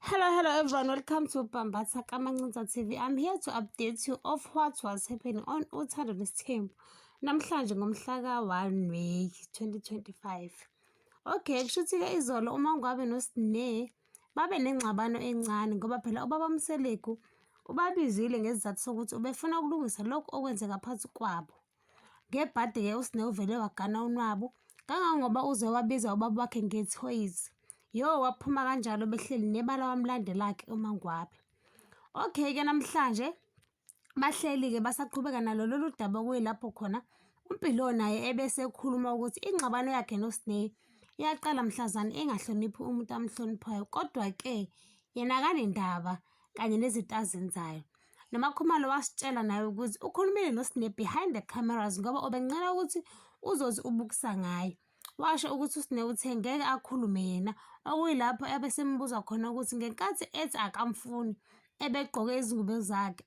Hello everyone, welcome to Bambatha Kamancinza TV. I'm here to update you of what was happening on uthando nesithembu namhlanje ngomhla ka-1 May 2025. Okay, kushuthi-ke izolo uMangwabi noSine babe nengxabano encane ngoba phela ubaba Mseleku ubabizile ngesizathu sokuthi ubefuna ukulungisa lokhu okwenzeka phansi kwabo. Ngebhadi-ke uSine uvele wagana unwabu kangangoba uze wabiza ubaba wakhe ngethoyizi. Yo, waphuma kanjalo behleli nebala wamlandelakhe uMangwabi. Okay-ke namhlanje bahleli-ke basaqhubeka nalo lolu daba okuyilapho khona uMpilo naye ebese ekhuluma ukuthi ingxabano yakhe noSine iyaqala mhlazane engahloniphi umuntu amhloniphayo, kodwa-ke yena akanendaba kanye nezinto azenzayo. NoMakhumalo wasitshela naye ukuthi ukhulumile noSine behind the cameras ngoba ubencela ukuthi uzothi ubukisa ngayo. Washo ukuthi uSine uthe ngeke akhulume yena, okuyilapho ebesembuza khona ukuthi ngenkathi ethi akamfuni ebegqoke izingubo zakhe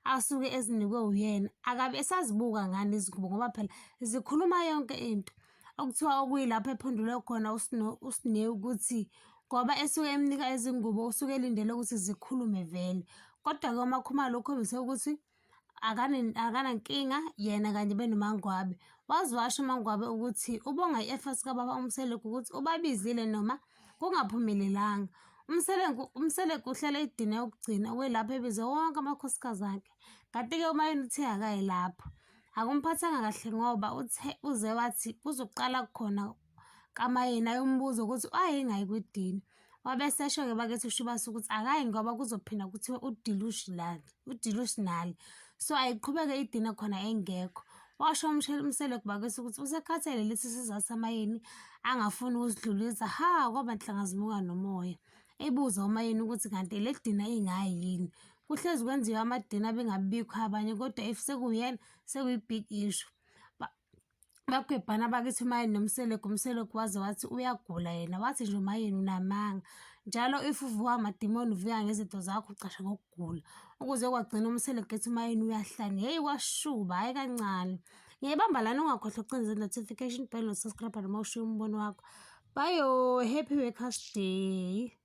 asuke ezinikwe uyena, akabe esazibuka ngani izingubo ngoba phela zikhuluma yonke into. Okuthiwa okuyilapho ephendule khona uSine ukuthi ngoba esuke emnika izingubo usuke elindele ukuthi zikhulume vele, kodwa-ke uMakhumalo ukhombise ukuthi akanankinga yena kanye benoMangwabi. Waze washo uMangwabi ukuthi ubonga i-efforts kababa uMseleku ukuthi ubabizile noma kungaphumelelanga. uMseleku uhlele idina yokugcina okuyilapho ebize wonke amakhosikazi akhe, kanti-ke uMayeni uthe akayi lapho. Akumphathanga kahle ngoba uze wathi uzoqala khona kaMayeni ayombuza ukuthi ayingayi kwidina. Wabese esho-ke bakithi uShubasa ukuthi akayi ngoba kuzophinda kuthiwe udelusional, so ayiqhubeke idina khona engekho. Washo uMseleku bakithi ukuthi usekhathele lesi sizathu saMayeni angafuni ukusidlulisa kwaba nhlangazimuka nomoya. Ebuza uMayeni ukuthi kanti le dina ingayi yini, kuhlezi kwenziwa amadina bengabikho abanye, kodwa if sekuyena sekuyi-big issue. Bakwebhana bakithi uMayeni noMseleku, uMseleku waze wathi uyagula yena, wathi nje uMayeni unamanga, njalo if uvuka amadimoni uvuka ngezinto zakho ucasha ngokugula, ukuze kwagcina uMseleku ethi uMayeni uyahlanya. Heyi washuba, hhayi kancane. Ngiyayibamba lana, ungakhohlwa ukucinza notification bell no-subscribe noma ushiye umbono wakho. Bye, happy Workers' Day.